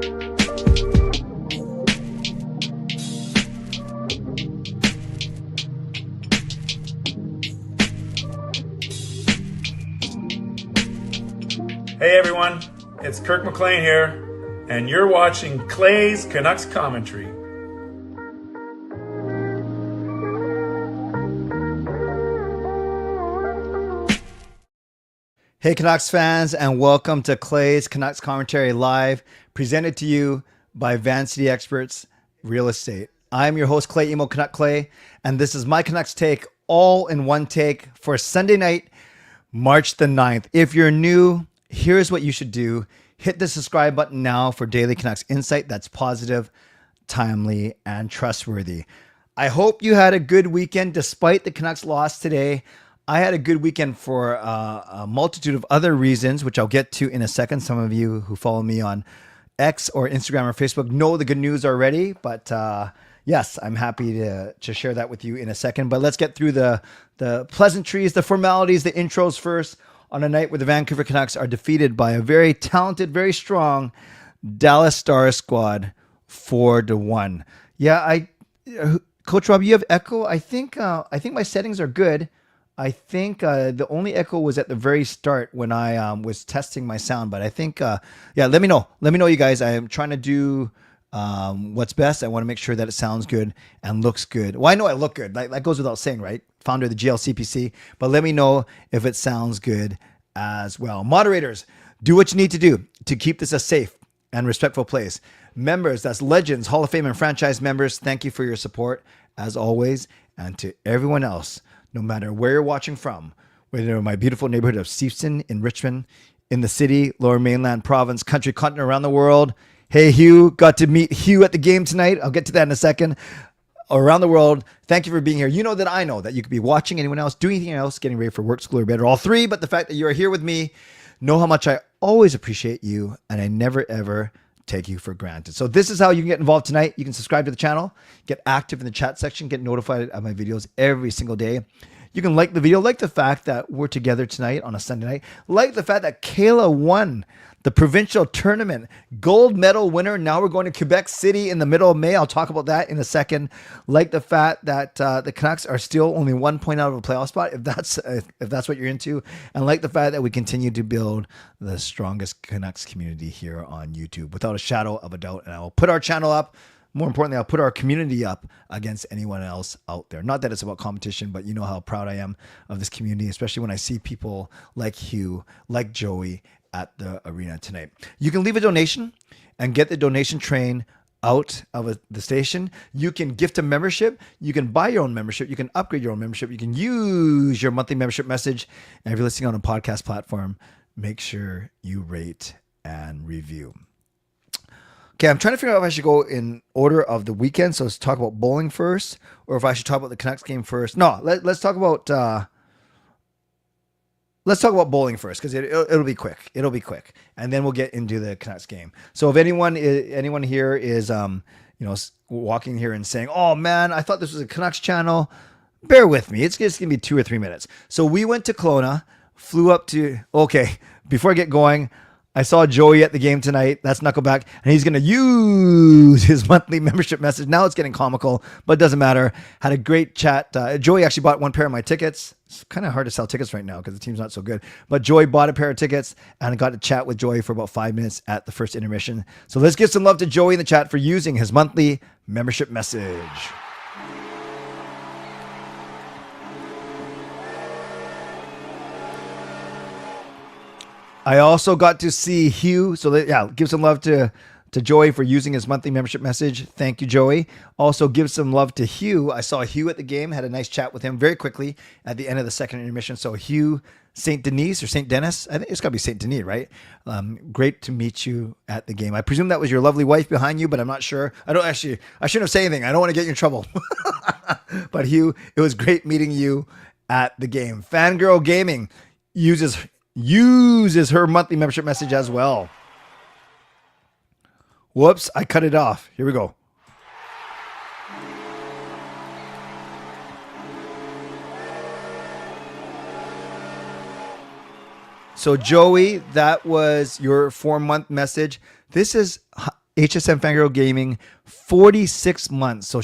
Hey everyone, it's Kirk McLean here, and you're watching Clay's Canucks Commentary. Hey Canucks fans, and welcome to Clay's Canucks Commentary Live, presented to you by Van City Experts Real Estate. I'm your host, Clay Emo Canuck Clay, and this is my Canucks take, all in one take, for Sunday night, March the 9th. If you're new, here's what you should do. Hit the subscribe button now for daily Canucks insight that's positive, timely, and trustworthy. I hope you had a good weekend despite the Canucks loss today. I had a good weekend for a multitude of other reasons, which I'll get to in a second. Some of you who follow me on X or Instagram or Facebook know the good news already. But yes, I'm happy to share that with you in a second. But let's get through the pleasantries, the formalities, the intros first, on a night where the Vancouver Canucks are defeated by a very talented, very strong Dallas Stars squad, 4-1. Yeah, Coach Rob, you have echo. I think my settings are good. I think the only echo was at the very start when I was testing my sound. But I think, yeah, let me know. Let me know, you guys. I am trying to do what's best. I want to make sure that it sounds good and looks good. Well, I know I look good. That goes without saying, right? Founder of the GLCPC. But let me know if it sounds good as well. Moderators, do what you need to do to keep this a safe and respectful place. Members, that's legends, Hall of Fame, and franchise members, thank you for your support, as always. And to everyone else, no matter where you're watching from, whether you're in my beautiful neighborhood of Steveston, in Richmond, in the city, Lower Mainland province, country, continent, around the world. Hey, Hugh, got to meet Hugh at the game tonight. I'll get to that in a second. Around the world, thank you for being here. You know that I know that you could be watching anyone else, doing anything else, getting ready for work, school, or bed, or all three, but the fact that you are here with me, know how much I always appreciate you, and I never, ever take you for granted. So this is how you can get involved tonight. You can subscribe to the channel, get active in the chat section, get notified of my videos every single day. You can like the video, like the fact that we're together tonight on a Sunday night, like the fact that Kayla won the provincial tournament, gold medal winner. Now we're going to Quebec City in the middle of May. I'll talk about that in a second. Like the fact that the Canucks are still only 1 point out of a playoff spot, if that's what you're into. And like the fact that we continue to build the strongest Canucks community here on YouTube, without a shadow of a doubt. And I will put our channel up. More importantly, I'll put our community up against anyone else out there. Not that it's about competition, but you know how proud I am of this community, especially when I see people like Hugh, like Joey at the arena tonight. You can leave a donation and get the donation train out of the station. You can gift a membership. You can buy your own membership. You can upgrade your own membership. You can use your monthly membership message. And if you're listening on a podcast platform, make sure you rate and review. Okay, I'm trying to figure out if I should go in order of the weekend. So let's talk about bowling first, or if I should talk about the Canucks game first. No, let's talk about bowling first, because it'll be quick. It'll be quick, and then we'll get into the Canucks game. So if anyone here is walking here and saying, "Oh man, I thought this was a Canucks channel," bear with me. It's just gonna be 2 or 3 minutes. So we went to Kelowna, flew up to. Okay, before I get going, I saw Joey at the game tonight. That's Knuckleback. And he's going to use his monthly membership message. Now it's getting comical, but it doesn't matter. Had a great chat. Joey actually bought one pair of my tickets. It's kind of hard to sell tickets right now because the team's not so good. But Joey bought a pair of tickets, and I got to chat with Joey for about 5 minutes at the first intermission. So let's give some love to Joey in the chat for using his monthly membership message. I also got to see Hugh. So yeah, give some love to Joey for using his monthly membership message. Thank you, Joey. Also give some love to Hugh. I saw Hugh at the game, had a nice chat with him very quickly at the end of the second intermission. So Hugh St. Denis or St. Denis, I think it's got to be St. Denis, right? Great to meet you at the game. I presume that was your lovely wife behind you, but I'm not sure. I shouldn't have said anything. I don't want to get you in trouble. But Hugh, it was great meeting you at the game. Fangirl Gaming uses her monthly membership message as well. Whoops, I cut it off. Here we go. So Joey, that was your 4-month message. This is HSM Fangirl Gaming, 46 months. So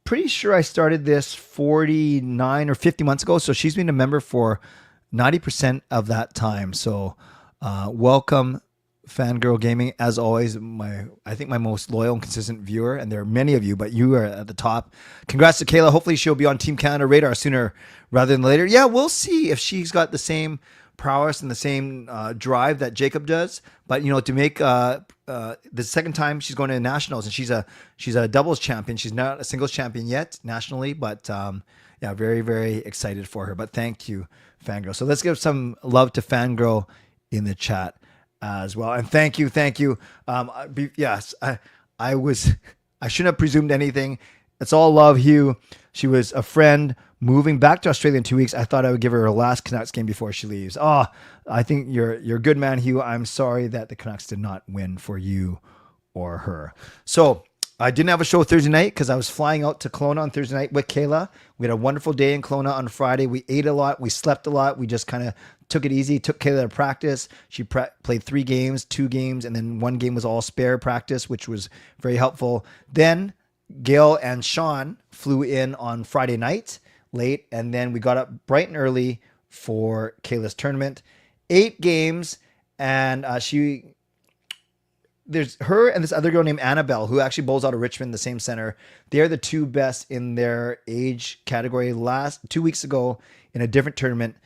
pretty sure I started this 49 or 50 months ago. So she's been a member for 90% of that time. So welcome, Fangirl Gaming. As always, I think my most loyal and consistent viewer, and there are many of you, but you are at the top. Congrats to Kayla. Hopefully she'll be on Team Canada radar sooner rather than later. Yeah, we'll see if she's got the same prowess and the same drive that Jacob does. But to make the second time she's going to nationals, and she's a doubles champion. She's not a singles champion yet nationally, but yeah, very, very excited for her. But thank you, Fangirl. So let's give some love to Fangirl in the chat as well. And thank you. Yes, I shouldn't have presumed anything. It's all love, Hugh. She was a friend moving back to Australia in 2 weeks. I thought I would give her last Canucks game before she leaves. I think you're a good man, Hugh. I'm sorry that the Canucks did not win for you or her. So I didn't have a show Thursday night because I was flying out to Kelowna on Thursday night with Kayla. We had a wonderful day in Kelowna on Friday. We ate a lot. We slept a lot. We just kind of took it easy, took Kayla to practice. She played 3 games, 2 games, and then 1 game was all spare practice, which was very helpful. Then Gail and Sean flew in on Friday night late, and then we got up bright and early for Kayla's tournament. 8 games, and there's her and this other girl named Annabelle who actually bowls out of Richmond, the same center. They're the 2 best in their age category. 2 weeks ago in a different tournament,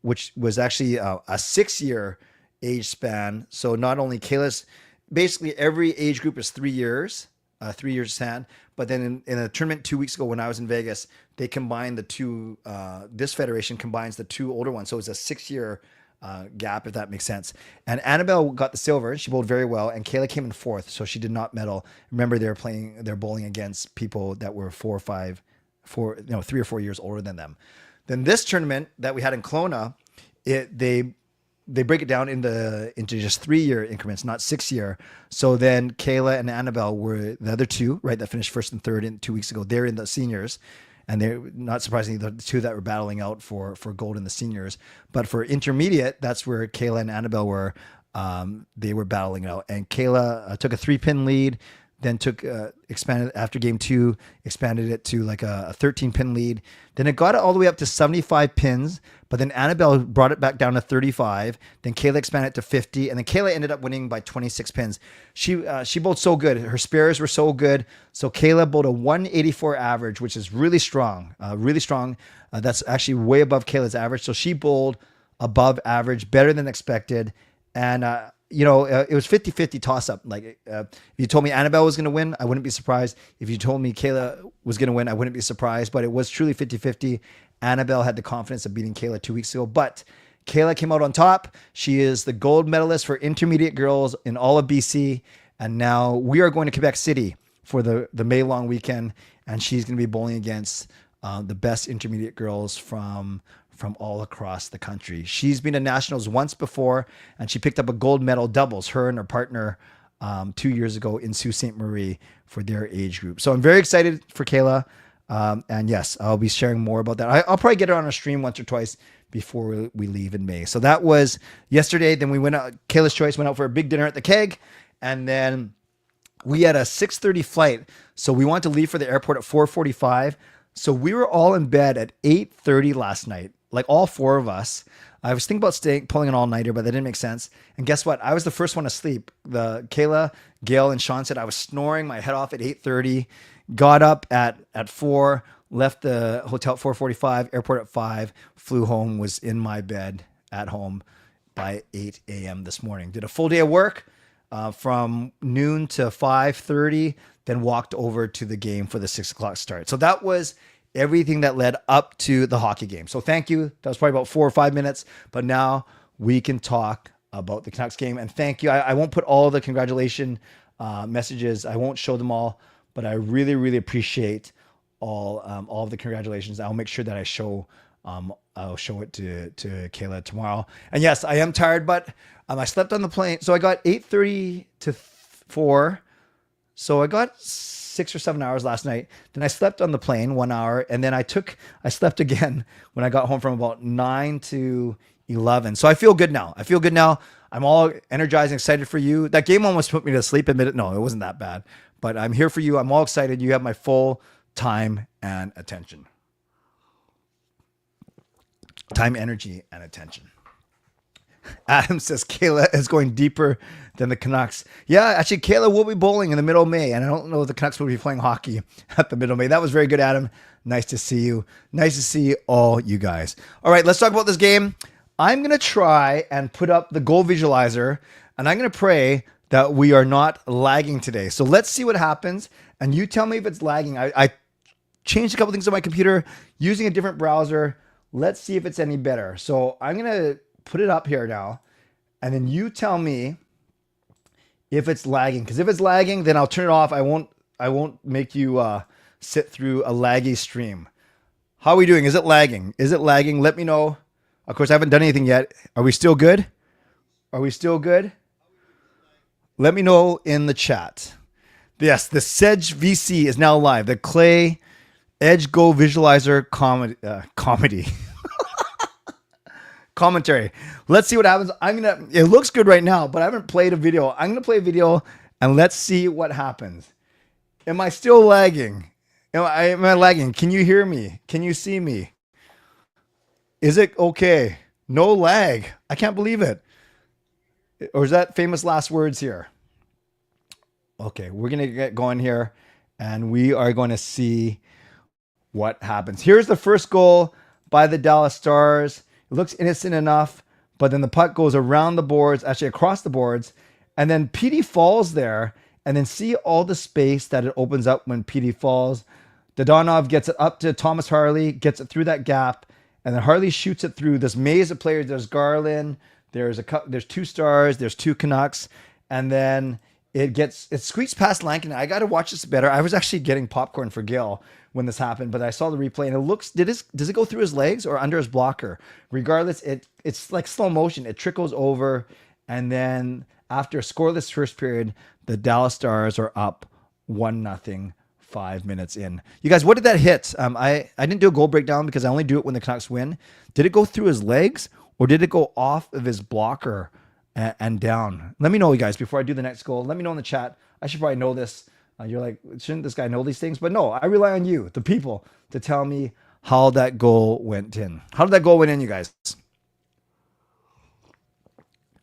which was actually a 6-year age span. So not only Kayla's, basically every age group is 3 years, 3 years span. But then in a tournament 2 weeks ago when I was in Vegas, they combined the 2, this federation combines the 2 older ones. So it's a 6-year gap, if that makes sense. And Annabelle got the silver. She bowled very well, and Kayla came in 4th, so she did not medal. Remember, they're bowling against people that were 3 or 4 years older than them. Then this tournament that we had in Kelowna, they break it down into just 3-year increments, not 6-year. So then Kayla and Annabelle were the other 2, right, that finished 1st and 3rd in 2 weeks ago. They're in the seniors. And they're not surprisingly the 2 that were battling out for gold in the seniors. But for intermediate, that's where Kayla and Annabelle were. They were battling out. And Kayla took a 3-pin lead, then expanded after game 2, expanded it to like a 13-pin lead. Then it got it all the way up to 75 pins. But then Annabelle brought it back down to 35. Then Kayla expanded it to 50. And then Kayla ended up winning by 26 pins. She bowled so good. Her spares were so good. So Kayla bowled a 184 average, which is really strong. That's actually way above Kayla's average. So she bowled above average, better than expected. And, it was 50-50 toss-up. Like, if you told me Annabelle was going to win, I wouldn't be surprised. If you told me Kayla was going to win, I wouldn't be surprised. But it was truly 50-50. Annabelle had the confidence of beating Kayla 2 weeks ago. But Kayla came out on top. She is the gold medalist for intermediate girls in all of BC. And now we are going to Quebec City for the May long weekend. And she's going to be bowling against the best intermediate girls from all across the country. She's been to nationals once before, and she picked up a gold medal doubles, her and her partner 2 years ago in Sault Ste. Marie for their age group. So I'm very excited for Kayla. And yes, I'll be sharing more about that. I'll probably get her on a stream once or twice before we leave in May. So that was yesterday. Then we went out, Kayla's Choice went out for a big dinner at the Keg. And then we had a 6:30 flight. So we wanted to leave for the airport at 4:45. So we were all in bed at 8:30 last night, like all 4 of us. I was thinking about pulling an all-nighter, but that didn't make sense. And guess what? I was the first one to sleep. Kayla, Gail, and Sean said I was snoring my head off at 8:30, got up at 4, left the hotel at 4:45, airport at 5, flew home, was in my bed at home by 8 a.m. this morning. Did a full day of work from noon to 5:30, then walked over to the game for the 6 o'clock start. So that was everything that led up to the hockey game. So thank you. That was probably about 4 or 5 minutes, but now we can talk about the Canucks game. And thank you. I won't put all the congratulation messages. I won't show them all, but I really, really appreciate all of the congratulations. I'll make sure that I'll show it to Kayla tomorrow. And yes, I am tired, but I slept on the plane. So I got 8:30 to 4. So I got 6 or 7 hours last night. Then I slept on the plane 1 hour. And then I slept again when I got home from about 9 to 11. So I feel good now. I'm all energized and excited for you. That game almost put me to sleep. Admit it. No, it wasn't that bad. But I'm here for you. I'm all excited. You have my full time and attention. Time, energy, and attention. Adam says Kayla is going deeper than the Canucks. Yeah, actually, Kayla will be bowling in the middle of May, and I don't know if the Canucks will be playing hockey at the middle of May. That was very good, Adam. Nice to see you. Nice to see all you guys. All right, let's talk about this game. I'm going to try and put up the goal visualizer, and I'm going to pray that we are not lagging today. So let's see what happens, and you tell me if it's lagging. I changed a couple things on my computer using a different browser. Let's see if it's any better. So I'm going to put it up here now, and then you tell me if it's lagging. Because if it's lagging, then I'll turn it off. I won't make you sit through a laggy stream. How are we doing? Is it lagging? Is it lagging? Let me know. Of course, I haven't done anything yet. Are we still good? Are we still good? Let me know in the chat. Yes, the Sedge VC is now live. The Clay Edge Go Visualizer comedy. Commentary. Let's see what happens. It looks good right now, but I haven't played a video. I'm going to play a video and let's see what happens. Am I still lagging? Am I lagging? Can you hear me? Can you see me? Is it okay? No lag. I can't believe it. Or is that famous last words here? Okay, we're going to get going here and we are going to see what happens. Here's the first goal by the Dallas Stars. It looks innocent enough, but then the puck goes around the boards, actually across the boards, and then PD falls there, and then see all the space that it opens up when PD falls. Dodonov gets it up to Thomas Harley, gets it through that gap, and then Harley shoots it through this maze of players. There's Garland, there's two Stars, there's two Canucks, and then it squeaks past Lankin. I got to watch this better. I was actually getting popcorn for Gil when this happened, but I saw the replay and it looks, does it go through his legs or under his blocker? Regardless, it's like slow motion. It trickles over, and then after a scoreless first period, the Dallas Stars are up 1-0, 5 minutes in. You guys, what did that hit? I didn't do a goal breakdown because I only do it when the Canucks win. Did it go through his legs or did it go off of his blocker and down? Let me know, you guys, before I do the next goal. Let me know in the chat. I should probably know this. You're like, shouldn't this guy know these things? But no, I rely on you, the people, to tell me how that goal went in. How did that goal went in, you guys?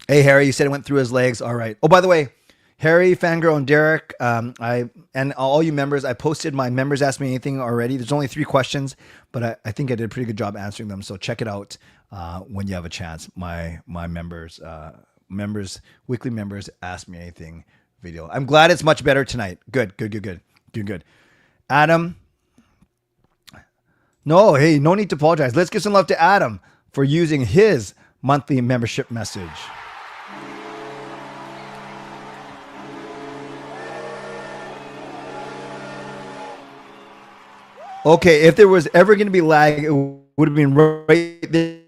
Hey, Harry, you said it went through his legs. All right. Oh, by the way, Harry, Fangirl, and Derek, and all you members, I posted my members ask me anything already. There's only 3 questions, but I think I did a pretty good job answering them. So check it out when you have a chance. My members, weekly members ask me anything video. I'm glad it's much better tonight. Good. Adam. No, hey, no need to apologize. Let's give some love to Adam for using his monthly membership message. Okay, if there was ever going to be lag, it would have been right there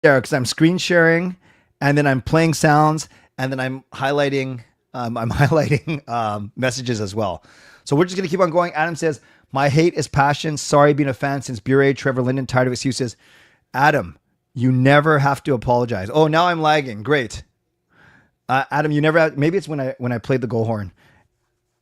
because I'm screen sharing and then I'm playing sounds and then I'm highlighting messages as well. So we're just going to keep on going. Adam says, my hate is passion. Sorry being a fan since Bure, Trevor Linden, tired of excuses. Adam, you never have to apologize. Oh, now I'm lagging. Great. Adam, you never have, maybe it's when I played the goal horn.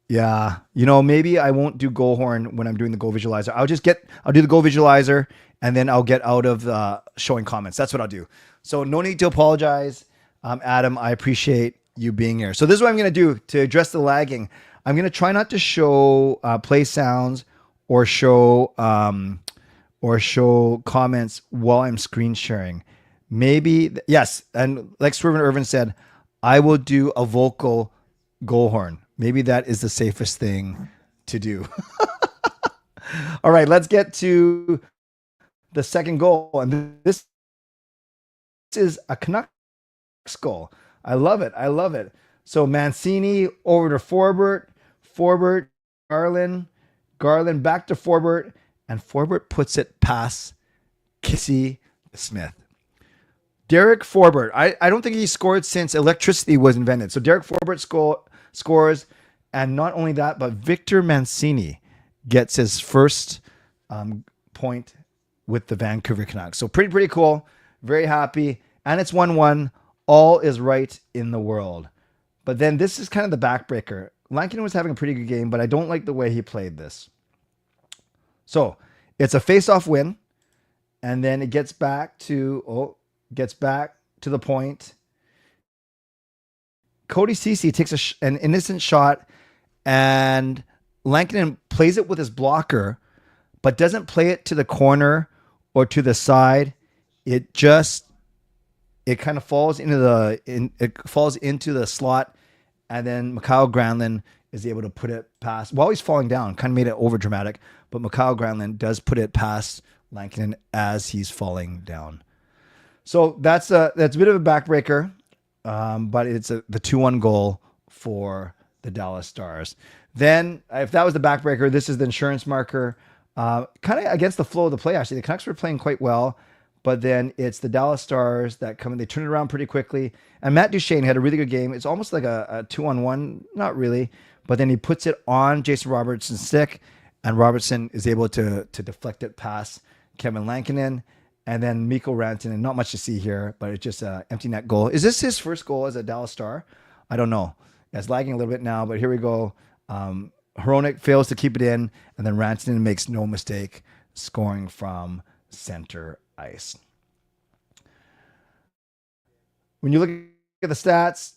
Yeah. Maybe I won't do goal horn when I'm doing the goal visualizer. I'll do the goal visualizer and then I'll get out of showing comments. That's what I'll do. So no need to apologize. Adam, I appreciate you being here. So this is what I'm going to do to address the lagging. I'm going to try not to show play sounds or show comments while I'm screen sharing. Maybe, yes. And like Swervin Irvin said, I will do a vocal goal horn. Maybe that is the safest thing to do. All right, let's get to the second goal. And this is a Canucks goal. I love it. So Mancini over to Forbert, Garland back to Forbert, and Forbert puts it past Kissy Smith. Derek Forbert, I don't think he scored since electricity was invented. So Derek Forbert scores, and not only that, but Victor Mancini gets his first point with the Vancouver Canucks. So pretty cool. Very happy. And it's 1-1 all is right in the world. But then this is kind of the backbreaker. Lankinen was having a pretty good game, but I don't like the way he played this. So it's a face-off win, and then it gets back to the point. Cody CC takes an innocent shot, and Lankinen plays it with his blocker, but doesn't play it to the corner or to the side. It kind of falls into the slot, and then Mikhail Granlund is able to put it past while he's falling down. Kind of made it over dramatic, but Mikhail Granlund does put it past Lankinen as he's falling down. So that's a bit of a backbreaker, but it's the 2-1 goal for the Dallas Stars. Then, if that was the backbreaker, this is the insurance marker. Kind of against the flow of the play, actually. The Canucks were playing quite well, but then it's the Dallas Stars that come in. They turn it around pretty quickly. And Matt Duchene had a really good game. It's almost like a 2-on-1, not really, but then he puts it on Jason Robertson's stick, and Robertson is able to deflect it past Kevin Lankinen. And then Mikko Rantanen, not much to see here, but it's just an empty net goal. Is this his first goal as a Dallas Star? I don't know. It's lagging a little bit now, but here we go. Hronek fails to keep it in, and then Rantanen makes no mistake scoring from center ice. When you look at the stats,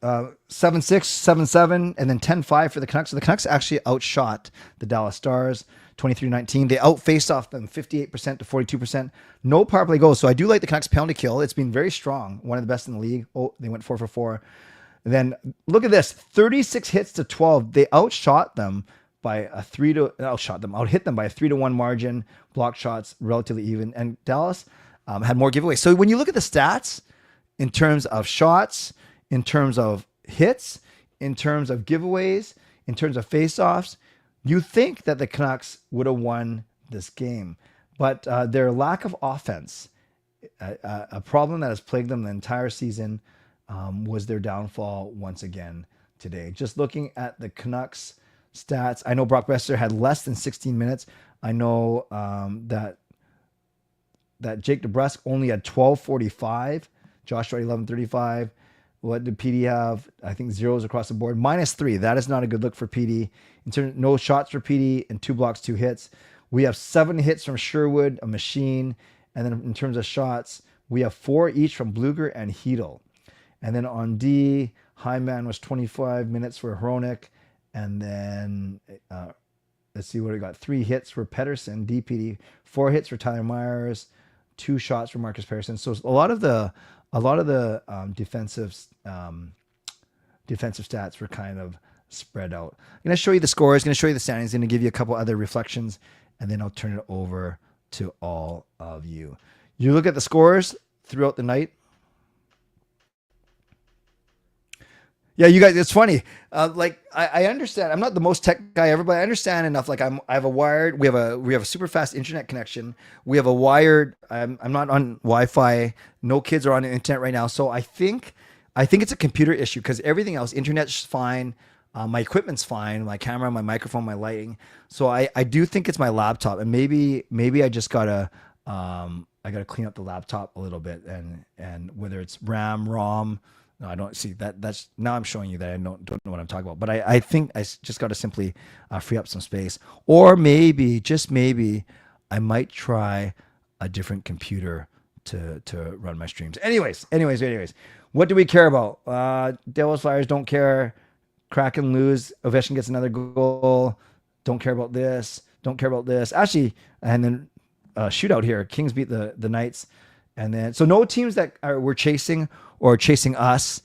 7-6, 7-7, and then 10-5 for the Canucks. So the Canucks actually outshot the Dallas Stars 23-19. They outfaced off them 58% to 42%. No power play goals. So I do like the Canucks penalty kill. It's been very strong. One of the best in the league. Oh, they went 4 for 4. And then look at this, 36 hits to 12. They outshot them by hit them by a 3-1 margin. Block shots relatively even. And Dallas had more giveaways. So when you look at the stats in terms of shots, in terms of hits, in terms of giveaways, in terms of faceoffs, you think that the Canucks would have won this game. But their lack of offense, a problem that has plagued them the entire season, was their downfall once again today. Just looking at the Canucks stats, I know Brock Besser had less than 16 minutes. I know that Jake DeBrusk only had 12:45. Josh Wright 11:35. What did PD have? I think zeros across the board. -3. That is not a good look for PD. In terms of no shots for PD and 2 blocks, 2 hits. We have 7 hits from Sherwood, a machine. And then in terms of shots, we have 4 each from Bluger and Hedel. And then on D, Hyman was 25 minutes for Hronek. And then let's see what we got. 3 hits for Pedersen, DPD. 4 hits for Tyler Myers. 2 shots for Marcus Persson. So a lot of the defensive stats were kind of spread out. I'm going to show you the scores, going to show you the standings, going to give you a couple other reflections, and then I'll turn it over to all of you. You look at the scores throughout the night. Yeah, you guys, it's funny. I understand. I'm not the most tech guy ever, but I understand enough. Like we have a super fast internet connection. We have a wired. I'm not on Wi-Fi. No kids are on the internet right now. So I think it's a computer issue because everything else, internet's fine. My equipment's fine. My camera, my microphone, my lighting. So I do think it's my laptop, and maybe I just gotta clean up the laptop a little bit, and whether it's RAM, ROM. No, I don't see that. That's now I'm showing you that I don't know what I'm talking about. But I think I just got to simply free up some space, or maybe just maybe I might try a different computer to run my streams. Anyways, what do we care about? Devils Flyers don't care. Kraken lose. Ovechkin gets another goal. Don't care about this. Don't care about this. Actually, and then shootout here. Kings beat the Knights. And then, so no teams that were chasing or chasing us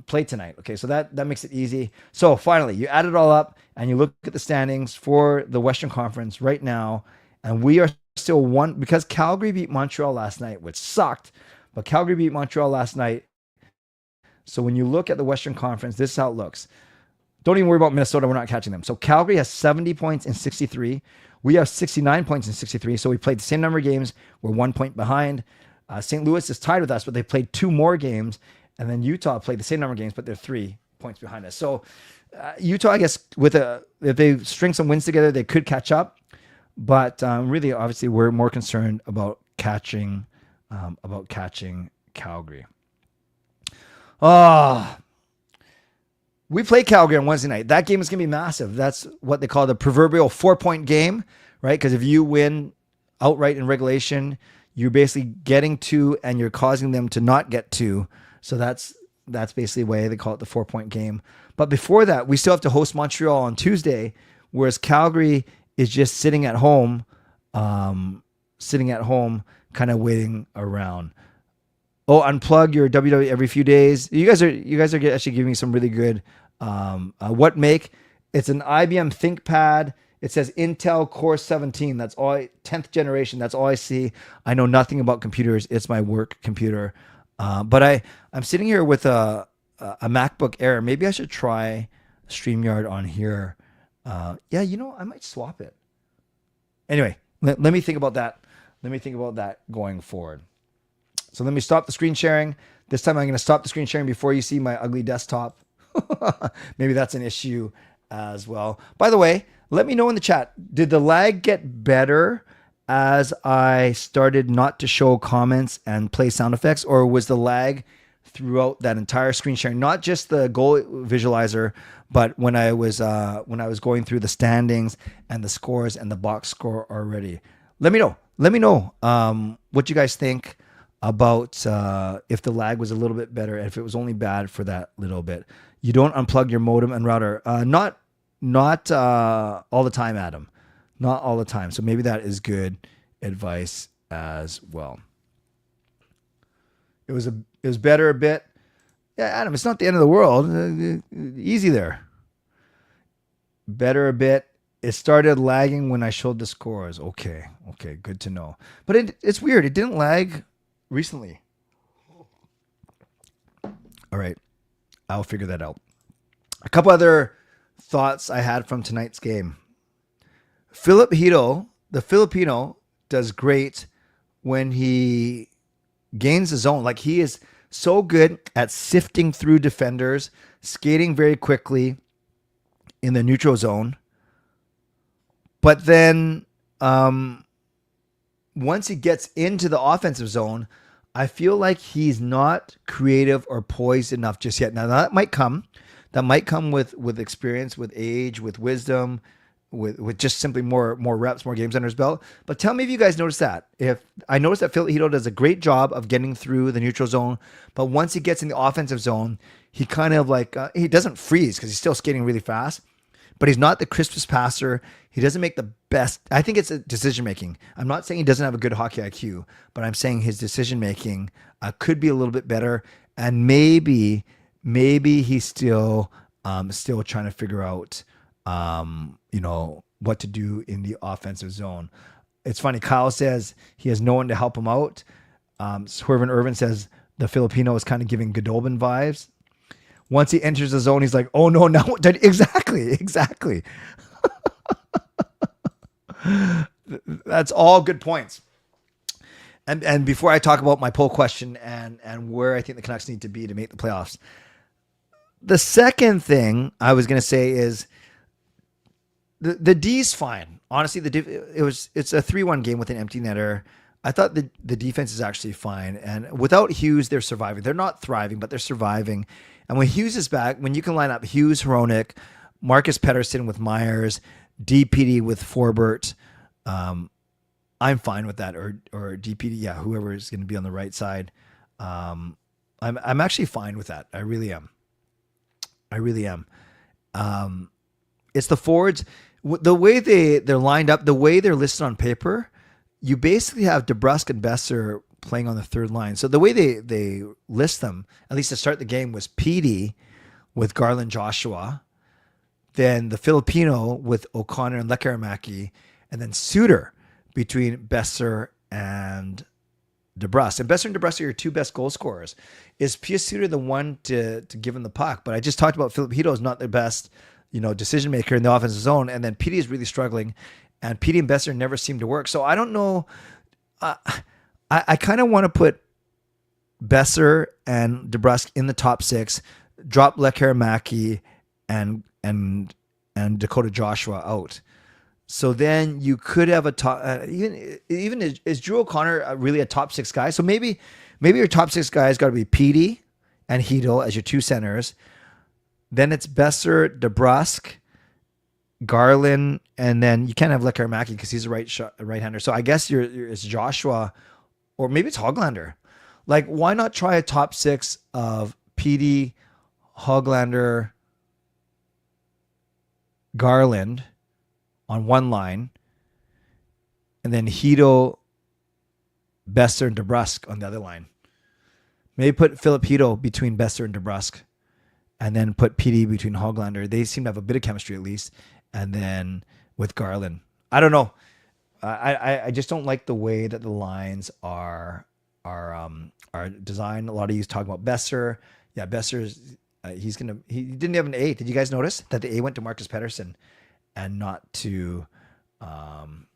play tonight. Okay, so that makes it easy. So finally, you add it all up and you look at the standings for the Western Conference right now, and we are still one because Calgary beat Montreal last night, which sucked, but Calgary beat Montreal last night. So when you look at the Western Conference, this is how it looks. Don't even worry about Minnesota. We're not catching them. So Calgary has 70 points in 63. We have 69 points in 63. So we played the same number of games. We're 1 point behind. St. Louis is tied with us, but they played 2 more games. And then Utah played the same number of games, but they're 3 points behind us. So Utah, I guess, if they string some wins together, they could catch up. But really, obviously, we're more concerned about catching Calgary. Oh, we play Calgary on Wednesday night. That game is going to be massive. That's what they call the proverbial 4-point game, right? Because if you win outright in regulation, you're basically getting to and you're causing them to not get to. So that's basically the way they call it the 4-point game. But before that, we still have to host Montreal on Tuesday, whereas Calgary is just sitting at home, kind of waiting around. Oh, unplug your WWE every few days. You guys are actually giving me some really good what make. It's an IBM ThinkPad. It says Intel Core 17. That's all 10th generation. That's all I see. I know nothing about computers. It's my work computer. But I'm sitting here with a MacBook Air. Maybe I should try StreamYard on here. Yeah, I might swap it. Anyway, let me think about that. Let me think about that going forward. So let me stop the screen sharing. This time I'm going to stop the screen sharing before you see my ugly desktop. Maybe that's an issue as well. By the way, let me know in the chat. Did the lag get better as I started not to show comments and play sound effects, or was the lag throughout that entire screen sharing? Not just the goal visualizer, but when I was going through the standings and the scores and the box score already. Let me know. Let me know what you guys think about if the lag was a little bit better, if it was only bad for that little bit. You don't unplug your modem and router. Not all the time, Adam. Not all the time. So maybe that is good advice as well. It was better a bit. Yeah, Adam, it's not the end of the world. Easy there. Better a bit. It started lagging when I showed the scores. Okay, good to know. But it's weird. It didn't lag recently. All right, I'll figure that out. A couple other thoughts I had from tonight's game. The Filipino, does great when he gains the zone. Like, he is so good at sifting through defenders, skating very quickly in the neutral zone. But then once he gets into the offensive zone, I feel like he's not creative or poised enough just yet. Now, that might come. That might come with experience, with age, with wisdom, with just simply more reps, more games under his belt. But tell me if you guys notice that. If I notice that Filipino does a great job of getting through the neutral zone, but once he gets in the offensive zone, he kind of he doesn't freeze because he's still skating really fast. But he's not the crispest passer. He doesn't make the best. I think it's a decision making. I'm not saying he doesn't have a good hockey IQ, but I'm saying his decision making could be a little bit better. And maybe he's still trying to figure out, what to do in the offensive zone. It's funny. Kyle says he has no one to help him out. Swervin Irvin says the Filipino is kind of giving Godolphin vibes. Once he enters the zone, he's like, oh no, now what? Exactly. That's all good points. And before I talk about my poll question and where I think the Canucks need to be to make the playoffs, the second thing I was going to say is the D's fine. Honestly, it's a 3-1 game with an empty netter. I thought the defense is actually fine. And without Hughes, they're surviving. They're not thriving, but they're surviving. And when Hughes is back, when you can line up Hughes, Hronik, Marcus Pettersson with Myers, DPD with Forbert, I'm fine with that. Or DPD, yeah, whoever is going to be on the right side. I'm actually fine with that. I really am. It's the forwards. The way they're lined up, the way they're listed on paper, you basically have DeBrusk and Besser playing on the third line. So the way they list them, at least to start the game, was PD with Garland Joshua, then the Filipino with O'Connor and Lekaramaki, and then Suter between Besser and DeBrusk. And Besser and DeBrusk are your two best goal scorers. Is Pius Suter the one to give him the puck? But I just talked about Filipino is not the best, decision maker in the offensive zone, and then PD is really struggling, and PD and Besser never seem to work. So I don't know. I kind of want to put Besser and DeBrusk in the top 6, drop Lekaramaki and Dakota Joshua out. So then you could have a top. Even is Drew O'Connor really a top 6 guy? So maybe your top 6 guys got to be PD and Hedel as your two centers. Then it's Besser, DeBrusque, Garland, and then you can't have Lekaramaki because he's a right-hander. So I guess it's Joshua, or maybe it's Hoglander. Like, why not try a top six of PD, Hoglander, Garland on one line, and then Hedel, Besser, and DeBrusque on the other line. Maybe put Philip Hedel between Besser and DeBrusque, and then put PD between Hoglander. They seem to have a bit of chemistry at least. And then with Garland, I don't know. I just don't like the way that the lines are designed. A lot of you talking about Besser. Yeah, Besser's he didn't have an A. Did you guys notice that the A went to Marcus Pettersson and not to and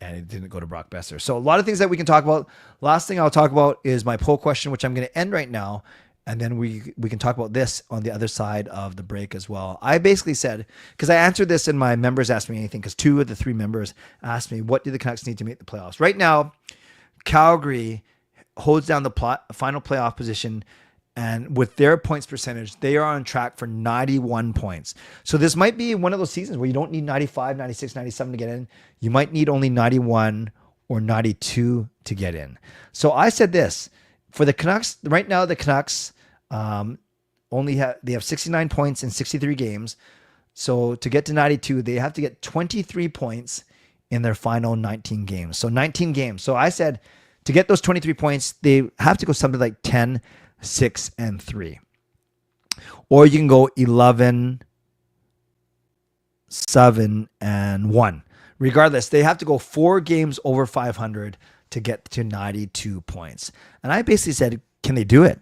it didn't go to Brock Besser? So a lot of things that we can talk about. Last thing I'll talk about is my poll question, which I'm going to end right now. And then we can talk about this on the other side of the break as well. I basically said, because I answered this and my members asked me anything, because 2 of the 3 members asked me, what do the Canucks need to make the playoffs? Right now, Calgary holds down the final playoff position, and with their points percentage, they are on track for 91 points. So this might be one of those seasons where you don't need 95, 96, 97 to get in. You might need only 91 or 92 to get in. So I said this, for the Canucks, right now the Canucks they have 69 points in 63 games. So to get to 92, they have to get 23 points in their final 19 games. So 19 games. So I said to get those 23 points, they have to go something like 10, 6, and 3. Or you can go 11, 7, and 1. Regardless, they have to go 4 games over 500 to get to 92 points. And I basically said, can they do it?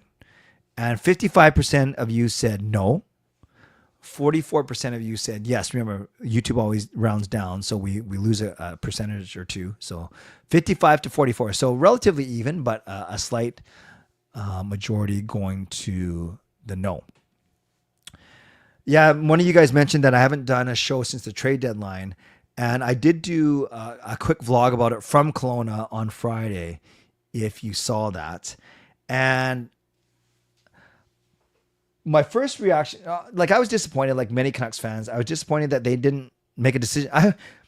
And 55% of you said no. 44% of you said yes. Remember, YouTube always rounds down, so we lose a percentage or two. So 55 to 44. So relatively even, but a slight majority going to the no. Yeah, one of you guys mentioned that I haven't done a show since the trade deadline. And I did do a quick vlog about it from Kelowna on Friday, if you saw that. And my first reaction, I was disappointed, like many Canucks fans. I was disappointed that they didn't make a decision.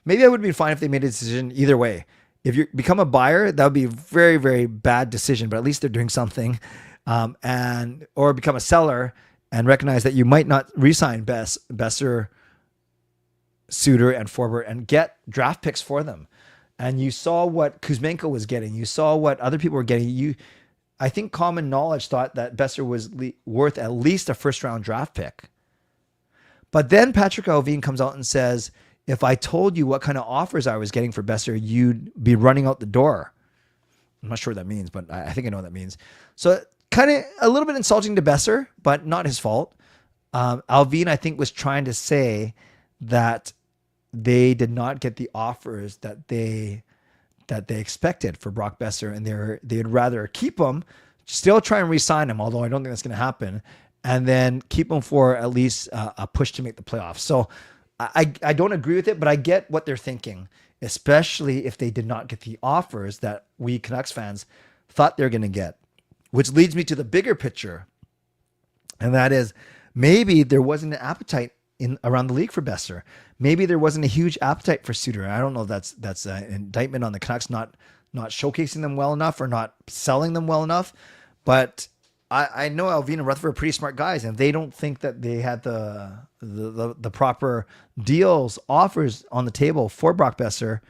Maybe I would be fine if they made a decision either way. If you become a buyer, that would be a very, very bad decision, but at least they're doing something. Or become a seller and recognize that you might not re-sign Besser, Suter, and Forbort and get draft picks for them. And you saw what Kuzmenko was getting. You saw what other people were getting. I think common knowledge thought that Besser was worth at least a first-round draft pick. But then Patrick Allvin comes out and says, if I told you what kind of offers I was getting for Besser, you'd be running out the door. I'm not sure what that means, but I think I know what that means. So kind of a little bit insulting to Besser, but not his fault. Allvin, I think, was trying to say that they did not get the offers that they expected for Brock Besser, and they'd rather keep him, still try and re-sign him, although I don't think that's going to happen, and then keep him for at least a push to make the playoffs. So I don't agree with it, but I get what they're thinking, especially if they did not get the offers that we Canucks fans thought they're going to get, which leads me to the bigger picture, and that is maybe there wasn't an appetite around the league for Besser. Maybe there wasn't a huge appetite for Suter. I don't know if that's an indictment on the Canucks not showcasing them well enough or not selling them well enough. But I know Allvin and Rutherford are pretty smart guys, and they don't think that they had the proper deals, offers on the table for Brock Besser.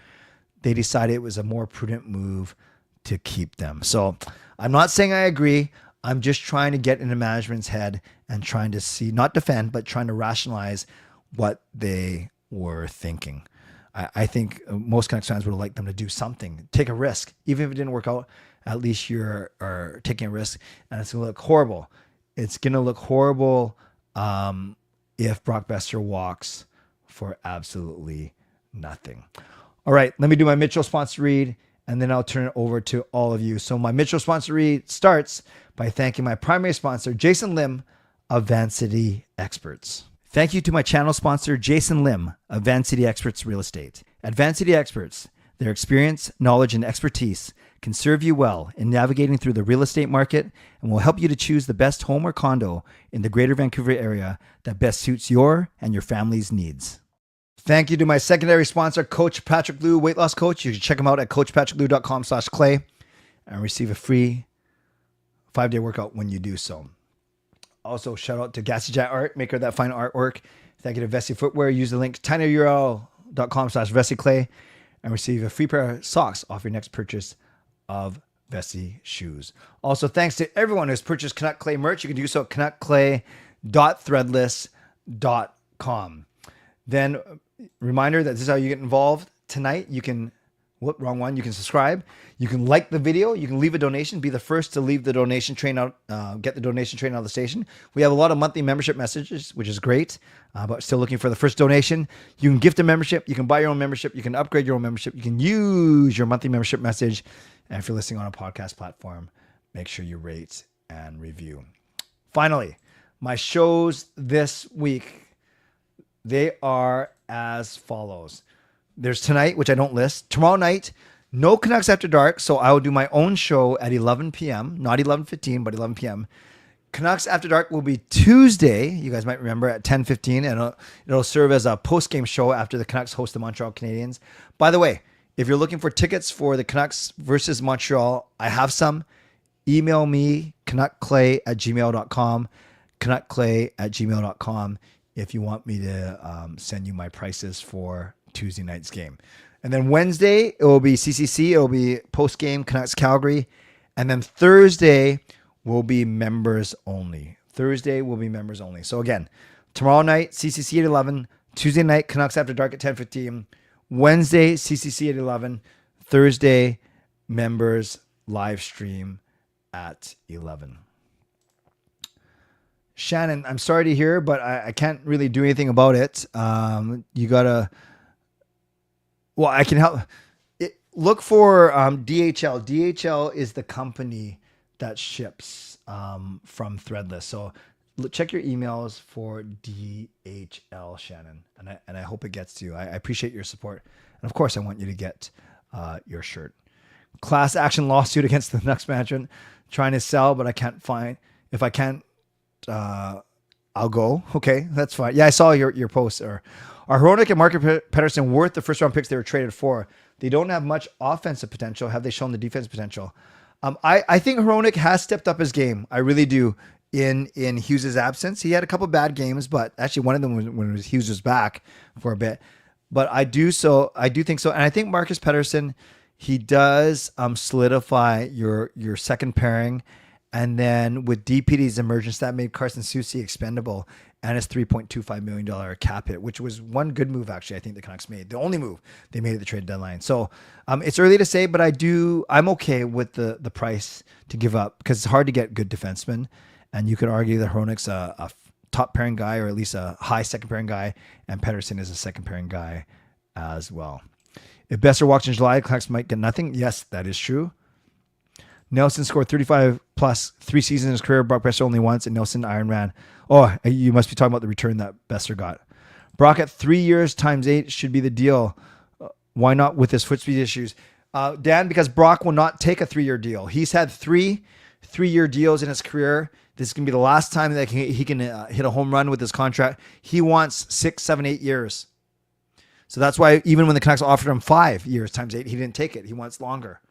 They decided it was a more prudent move to keep them. So I'm not saying I agree. I'm just trying to get into management's head and trying to see, not defend, but trying to rationalize what they were thinking. I think most Canucks fans would like them to do something, take a risk. Even if it didn't work out, at least you're taking a risk, and it's going to look horrible. It's going to look horrible if Brock Besser walks for absolutely nothing. All right, let me do my Mitchell sponsor read, and then I'll turn it over to all of you. So my Mitchell sponsor read starts by thanking my primary sponsor, Jason Lim of Van City Experts. Thank you to my channel sponsor, Jason Lim of Van City Experts Real Estate. At Van City Experts, their experience, knowledge, and expertise can serve you well in navigating through the real estate market and will help you to choose the best home or condo in the Greater Vancouver area that best suits your and your family's needs. Thank you to my secondary sponsor, Coach Patrick Liu, weight loss coach. You can check him out at coachpatrickliu.com/clay and receive a free 5-day workout when you do so. Also, shout out to Gassy Jet Art, maker of that fine artwork. Thank you to Vessi Footwear. Use the link tinyurl.com/VessiClay and receive a free pair of socks off your next purchase of Vessi shoes. Also, thanks to everyone who's purchased Canuck Clay merch. You can do so at canuckclay.threadless.com. Then, reminder that this is how you get involved tonight. You can, wrong one. You can subscribe. You can like the video. You can leave a donation. Be the first to leave the donation train out, get the donation train out of the station. We have a lot of monthly membership messages, which is great, but still looking for the first donation. You can gift a membership. You can buy your own membership. You can upgrade your own membership. You can use your monthly membership message. And if you're listening on a podcast platform, make sure you rate and review. Finally, my shows this week, they are as follows. There's tonight, which I don't list. Tomorrow night, no Canucks After Dark, so I will do my own show at 11 p.m., not 11:15, but 11 p.m. Canucks After Dark will be Tuesday, you guys might remember, at 10:15, and it'll serve as a post-game show after the Canucks host the Montreal Canadiens. By the way, if you're looking for tickets for the Canucks versus Montreal, I have some. Email me, canuckclay@gmail.com, canuckclay@gmail.com, if you want me to send you my prices for Tuesday night's game. And then Wednesday, it will be CCC. It will be post-game Canucks Calgary. And then Thursday will be members only. Thursday will be members only. So again, tomorrow night, CCC at 11. Tuesday night, Canucks After Dark at 10:15. Wednesday, CCC at 11. Thursday, members live stream at 11. Shannon, I'm sorry to hear, but I can't really do anything about it. You got to... Well, I can help. Look for DHL. DHL is the company that ships from Threadless. So check your emails for DHL, Shannon, and I hope it gets to you. I appreciate your support, and of course, I want you to get your shirt. Class action lawsuit against the Canucks management, trying to sell, but I can't find. If I can't, I'll go. Okay, that's fine. Yeah, I saw your post. Are Hronek and Marcus Pettersson worth the first round picks they were traded for? They don't have much offensive potential. Have they shown the defensive potential? I think Hronek has stepped up his game. I really do. In Hughes' absence, he had a couple bad games, but actually one of them when Hughes was back for a bit. But I do think so, and I think Marcus Pettersson, he does solidify your second pairing, and then with DPD's emergence, that made Carson Soucy expendable. And his $3.25 million cap hit, which was one good move, actually, I think the Canucks made. The only move they made at the trade deadline. So it's early to say, but I'm okay with the price to give up because it's hard to get good defensemen. And you could argue that Hronek's a top pairing guy or at least a high second pairing guy, and Pettersson is a second pairing guy as well. If Besser walks in July, Canucks might get nothing. Yes, that is true. Nelson scored 35 plus 3 seasons in his career. Brock Besser only once, and Nelson Ironman. Oh, you must be talking about the return that Besser got. Brock at 3 years times 8 should be the deal. Why not with his foot speed issues? Dan, because Brock will not take a 3-year deal. He's had 3-year deals in his career. This is going to be the last time that he can hit a home run with his contract. He wants 6, 7, 8 years. So that's why even when the Canucks offered him 5 years times 8, he didn't take it. He wants longer.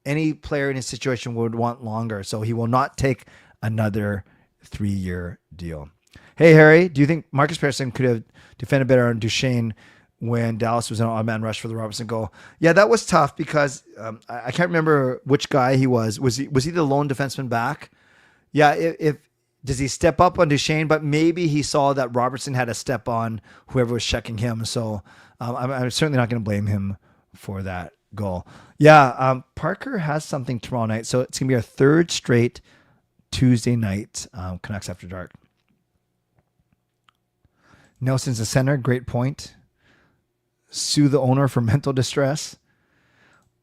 Any player in his situation would want longer. So he will not take another 3-year deal. Hey, Harry, do you think Marcus Pettersson could have defended better on Duchesne when Dallas was an odd man rush for the Robertson goal? Yeah, that was tough because I can't remember which guy he was. Was he the lone defenseman back? Yeah, if does he step up on Duchesne? But maybe he saw that Robertson had a step on whoever was checking him. So I'm certainly not going to blame him for that goal. Yeah, Parker has something tomorrow night. So it's going to be our 3rd straight Tuesday night Canucks After Dark. Nelson's the center. Great point. Sue the owner for mental distress.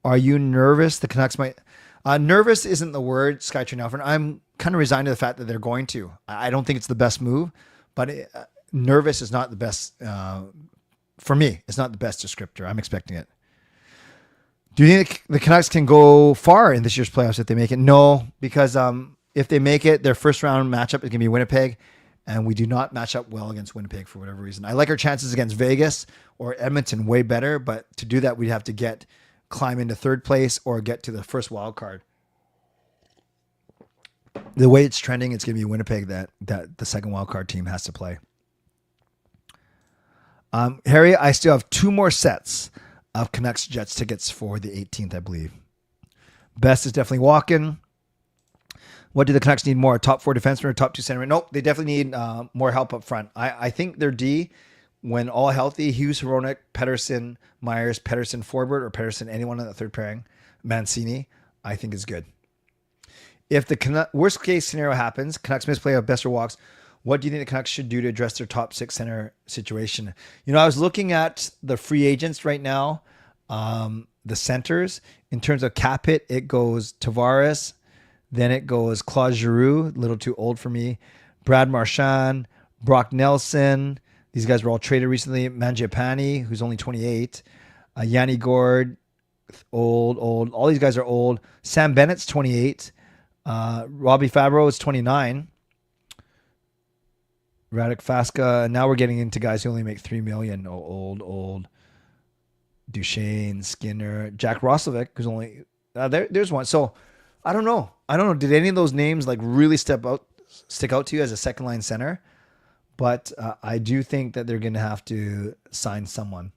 Are you nervous the Canucks might... nervous isn't the word, Skytrain Alfred. I'm kind of resigned to the fact that they're going to. I don't think it's the best move, but nervous is not the best... for me, it's not the best descriptor. I'm expecting it. Do you think the Canucks can go far in this year's playoffs if they make it? No, because if they make it, their first round matchup is going to be Winnipeg, and we do not match up well against Winnipeg for whatever reason. I like our chances against Vegas or Edmonton way better, but to do that, we'd have to climb into third place or get to the first wild card. The way it's trending, it's going to be Winnipeg that the second wild card team has to play. Harry, I still have 2 more sets of Canucks Jets tickets for the 18th, I believe. Best is definitely walking. What do the Canucks need more? Top 4 defenseman or top 2 center? Nope, they definitely need more help up front. I think their D, when all healthy, Hughes, Hronek, Pettersson, Myers, Pettersson, Forbort, or Pettersson, anyone on the third pairing, Mancini, I think is good. If the worst case scenario happens, Canucks misplay of best or walks, what do you think the Canucks should do to address their top 6 center situation? I was looking at the free agents right now, the centers. In terms of cap hit, it goes Tavares, then it goes Claude Giroux, a little too old for me, Brad Marchand, Brock Nelson. These guys were all traded recently. Mangiapane, who's only 28. Yanni Gourde, old. All these guys are old. Sam Bennett's 28. Robbie Fabro is 29. Radek Faska. Now we're getting into guys who only make $3 million. Old. Duchesne, Skinner, Jack Roslovic, who's only there's one. So I don't know. Did any of those names like really stick out to you as a second line center? But I do think that they're going to have to sign someone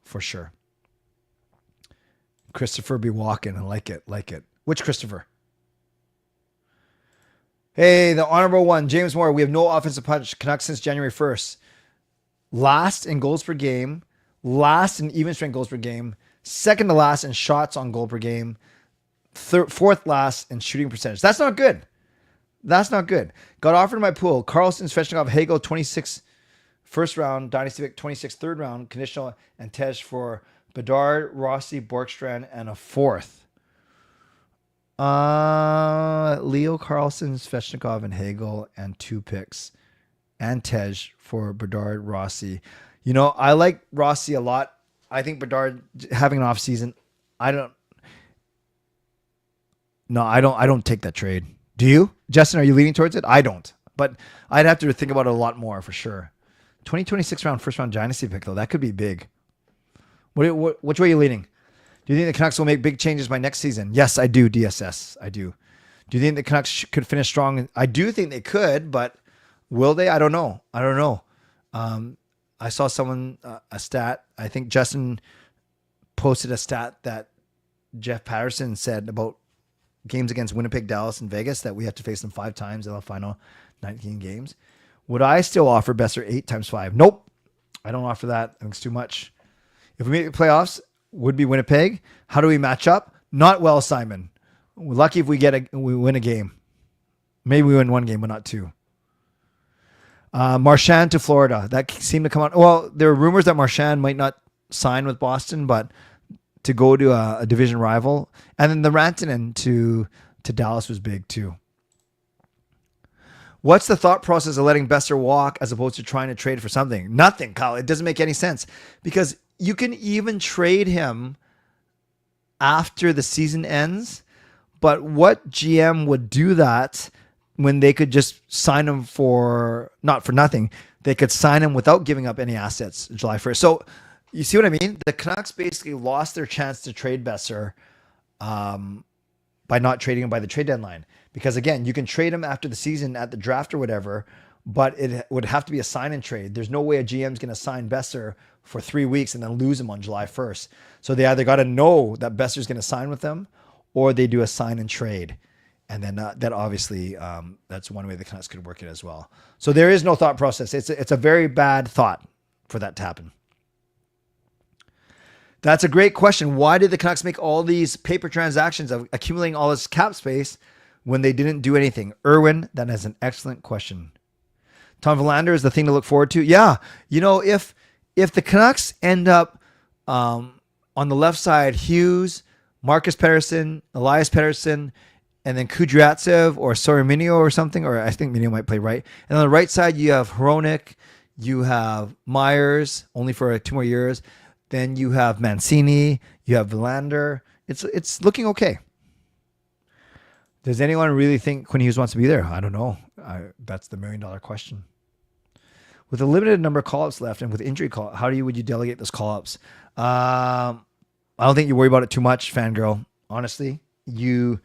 for sure. Christopher B. Walken. I like it. Which Christopher? Hey, the honorable one, James Moore. We have no offensive punch. Canucks since January 1st. Last in goals per game. Last in even strength goals per game. Second to last in shots on goal per game. Fourth last in shooting percentage. That's not good. Got offered in my pool. Carlson, Svechnikov, Hagel, 26 first round. Dynasty pick, 26 third round. Conditional and Tej for Bedard, Rossi, Borkstrand, and a fourth. Leo Carlson, Svechnikov, and Hagel, and 2 picks. And Tej for Bedard, Rossi. I like Rossi a lot. I think Bedard having an off season. I don't take that trade. Do you? Justin, are you leaning towards it? I don't. But I'd have to think about it a lot more for sure. 2026 round, first round dynasty pick, though. That could be big. Which way are you leaning? Do you think the Canucks will make big changes by next season? Yes, I do, DSS. I do. Do you think the Canucks could finish strong? I do think they could, but will they? I don't know. I saw someone, a stat. I think Justin posted a stat that Jeff Patterson said about games against Winnipeg, Dallas, and Vegas that we have to face them 5 times in the final 19 games. Would I still offer Besser 8 times 5? Nope. I don't offer that. I think it's too much. If we make the playoffs, would be Winnipeg. How do we match up? Not well, Simon. We're lucky if we win a game. Maybe we win 1 game, but not 2. Marchand to Florida. That seemed to come out. Well, there are rumors that Marchand might not sign with Boston, but to go to a division rival. And then the Rantanen to Dallas was big too. What's the thought process of letting Besser walk as opposed to trying to trade for something? Nothing, Kyle. It doesn't make any sense because you can even trade him after the season ends. But what GM would do that when they could just sign him not for nothing? They could sign him without giving up any assets July 1st. So you see what I mean? The Canucks basically lost their chance to trade Besser by not trading him by the trade deadline. Because again, you can trade him after the season at the draft or whatever, but it would have to be a sign and trade. There's no way a GM is going to sign Besser for 3 weeks and then lose him on July 1st. So they either got to know that Besser's going to sign with them or they do a sign and trade. And then that obviously, that's one way the Canucks could work it as well. So there is no thought process. It's a very bad thought for that to happen. That's a great question. Why did the Canucks make all these paper transactions of accumulating all this cap space when they didn't do anything? Erwin, that is an excellent question. Tom Verlander is the thing to look forward to. Yeah. If the Canucks end up on the left side, Hughes, Marcus Pettersson, Elias Pettersson, and then Kudryavtsev or Sorominio or something, or I think Minio might play right. And on the right side, you have Hronek, you have Myers, only for 2 more years. Then you have Mancini, you have Verlander, It's looking okay. Does anyone really think Quinn Hughes wants to be there? I don't know. That's the $1 million question. With a limited number of call-ups left and with injury call, would you delegate those call-ups? I don't think you worry about it too much, fangirl. Honestly, you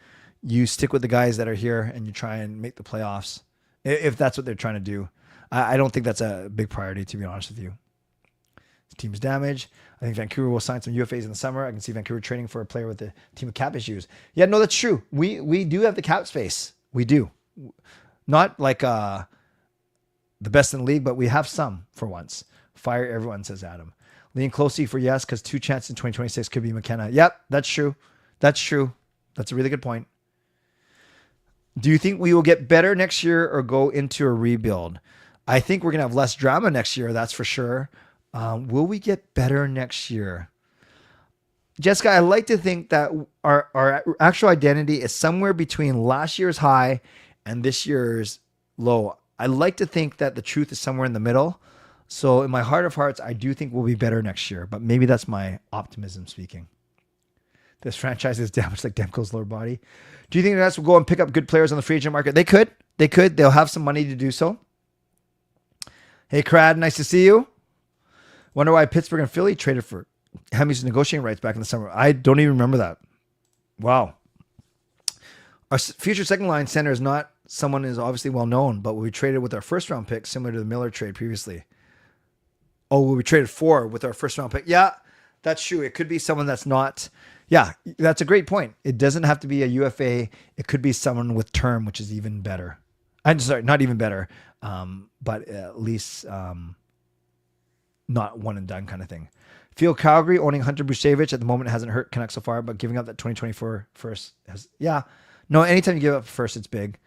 stick with the guys that are here and you try and make the playoffs if that's what they're trying to do. I don't think that's a big priority, to be honest with you. The team's damaged. I think Vancouver will sign some UFAs in the summer. I can see Vancouver trading for a player with a team of cap issues. Yeah, no, that's true. We do have the cap space. We do. Not like the best in the league, but we have some for once. Fire everyone, says Adam. Lean closely for yes, because 2 chances in 2026 could be McKenna. Yep, that's true. That's true. That's a really good point. Do you think we will get better next year or go into a rebuild? I think we're going to have less drama next year, that's for sure. Will we get better next year? Jessica, I like to think that our actual identity is somewhere between last year's high and this year's low. I like to think that the truth is somewhere in the middle. So in my heart of hearts, I do think we'll be better next year, but maybe that's my optimism speaking. This franchise is damaged like Demko's lower body. Do you think the Nets will go and pick up good players on the free agent market? They could. They'll have some money to do so. Hey, Crad, nice to see you. Wonder why Pittsburgh and Philly traded for Hemi's negotiating rights back in the summer. I don't even remember that. Wow. Our future second line center is not someone who is obviously well known, but we traded with our first round pick, similar to the Miller trade previously. Oh, we traded for with our first round pick. Yeah, that's true. It could be someone that's not. Yeah, that's a great point. It doesn't have to be a UFA. It could be someone with term, which is even better. I'm sorry, not even better, but at least not one and done kind of thing. Feel Calgary owning Hunter Bushevich at the moment hasn't hurt Canuck so far, but giving up that 2024 first has, yeah. No, anytime you give up first, it's big.